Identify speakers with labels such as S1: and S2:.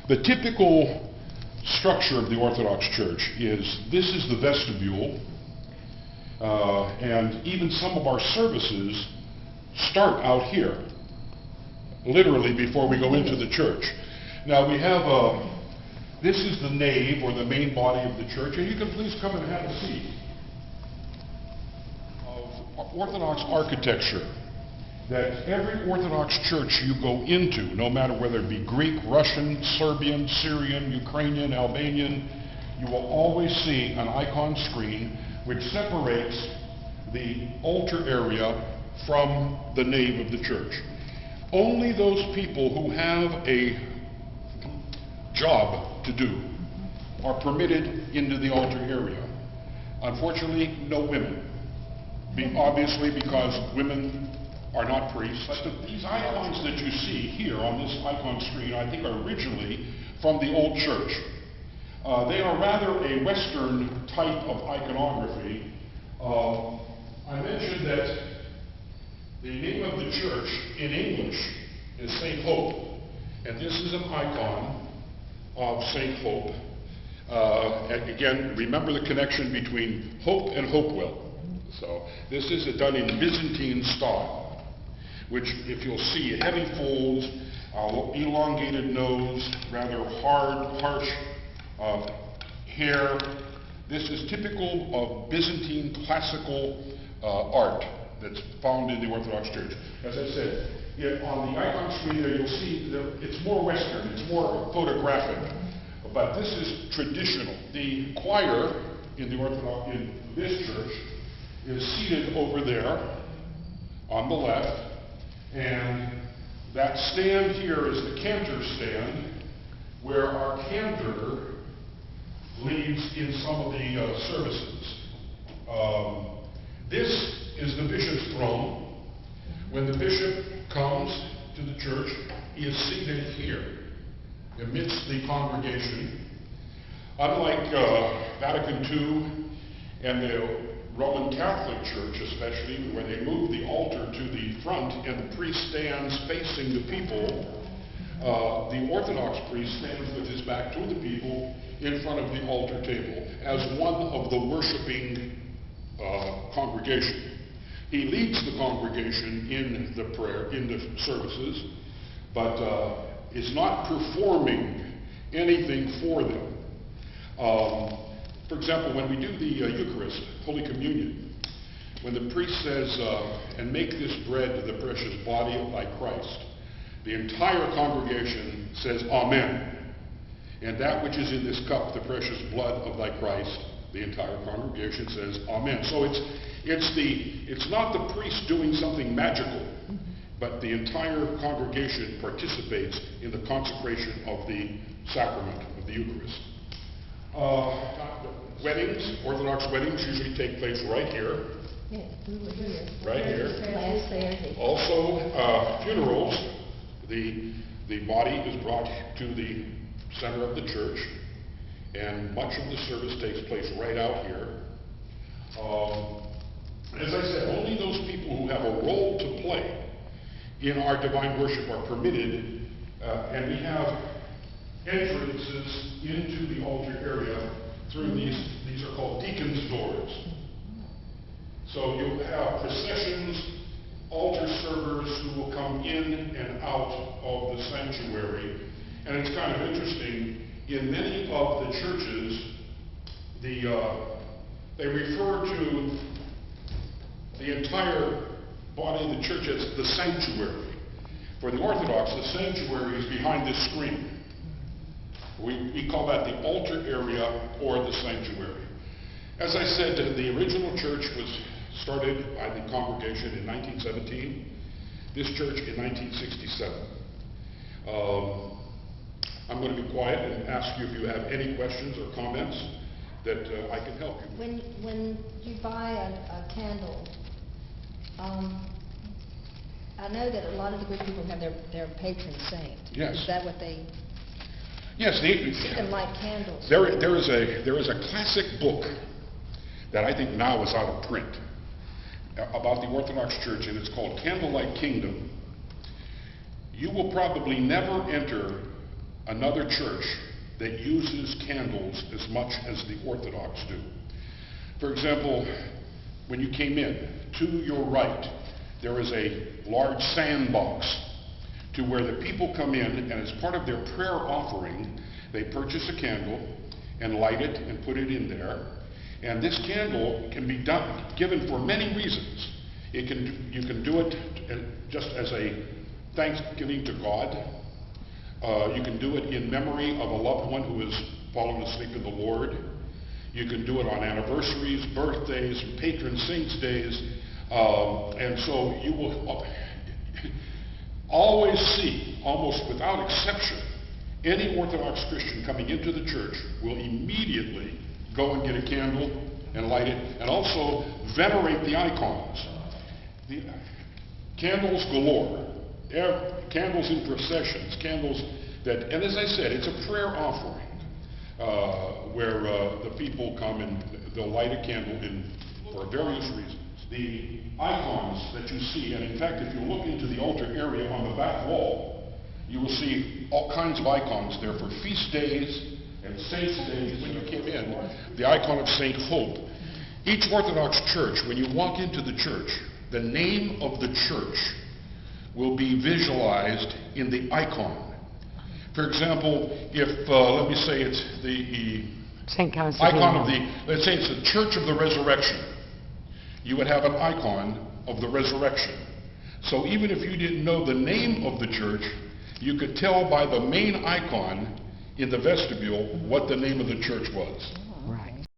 S1: The typical structure of the Orthodox Church is, this is the vestibule, and even some of our services start out here, literally before we go into the church. Now we have, this is the nave, or the main body of the church, and you can please come and have a seat. Of Orthodox architecture, that every Orthodox church you go into, no matter whether it be Greek, Russian, Serbian, Syrian, Ukrainian, Albanian, you will always see an icon screen which separates the altar area from the nave of the church. Only those people who have a job to do are permitted into the altar area. Unfortunately, no women. Obviously, because women are not priests. But these icons that you see here on this icon screen, I think, are originally from the old church. They are rather a Western type of iconography. I mentioned that the name of the church in English is St. Hope, and this is an icon of St. Hope. And again, remember the connection between Hope and Hopewell. So this is done in Byzantine style, which, if you'll see, heavy folds, elongated nose, rather hard, harsh hair. This is typical of Byzantine classical art that's found in the Orthodox Church. As I said, on the icon screen there, you'll see that it's more Western, it's more photographic, but this is traditional. The choir in this church is seated over there on the left, and that stand here is the cantor stand, where our cantor leads in some of the services. This is the bishop's throne. When the bishop comes to the church, he is seated here amidst the congregation. Unlike Vatican II and the Roman Catholic Church, especially, where they move the altar to the front and the priest stands facing the people, the Orthodox priest stands with his back to the people in front of the altar table as one of the worshiping congregation. He leads the congregation in the prayer, in the services, but is not performing anything for them. For example, when we do the Eucharist, Holy Communion, when the priest says, and make this bread the precious body of thy Christ, the entire congregation says, Amen. And that which is in this cup, the precious blood of thy Christ, the entire congregation says, Amen. So it's not the priest doing something magical, but the entire congregation participates in the consecration of the sacrament of the Eucharist. Weddings, Orthodox weddings usually take place right here.
S2: Yes, we were here.
S1: Right here.
S2: Last Saturday.
S1: Also, funerals, the body is brought to the center of the church, and much of the service takes place right out here. As I said, only those people who have a role to play in our divine worship are permitted, and we have entrances into the altar area through these are called deacon's doors. So you'll have processions, altar servers who will come in and out of the sanctuary. And it's kind of interesting, in many of the churches, they refer to the entire body of the church as the sanctuary. For the Orthodox, the sanctuary is behind this screen. We call that the altar area or the sanctuary. As I said, the original church was started by the congregation in 1917, this church in 1967. I'm going to be quiet and ask you if you have any questions or comments that I can help you with.
S2: When you buy a candle, I know that a lot of the Greek people have their patron saint.
S1: Yes.
S2: Is that what they...
S1: Yes,
S2: see them light candles.
S1: There is a classic book that I think now is out of print about the Orthodox Church, and it's called Candlelight Kingdom. You will probably never enter another church that uses candles as much as the Orthodox do. For example, when you came in, to your right, there is a large sandbox to where the people come in, and as part of their prayer offering, they purchase a candle and light it and put it in there. And this candle can be given for many reasons. You can do it just as a thanksgiving to God. You can do it in memory of a loved one who has fallen asleep in the Lord. You can do it on anniversaries, birthdays, patron saints' days. And so you will always see, almost without exception, any Orthodox Christian coming into the church will immediately go and get a candle and light it, and also venerate the icons. The candles galore, candles in processions, candles that, and as I said, it's a prayer offering where the people come and they'll light a candle for various reasons. The icons that you see, and in fact, if you look into the altar area on the back wall, you will see all kinds of icons there for feast days and saints' days. When you came in, the icon of Saint Hope. Each Orthodox church, when you walk into the church, the name of the church will be visualized in the icon. For example, if, let me say it's the icon of let's say it's the Church of the Resurrection, you would have an icon of the resurrection. So even if you didn't know the name of the church, you could tell by the main icon in the vestibule what the name of the church was.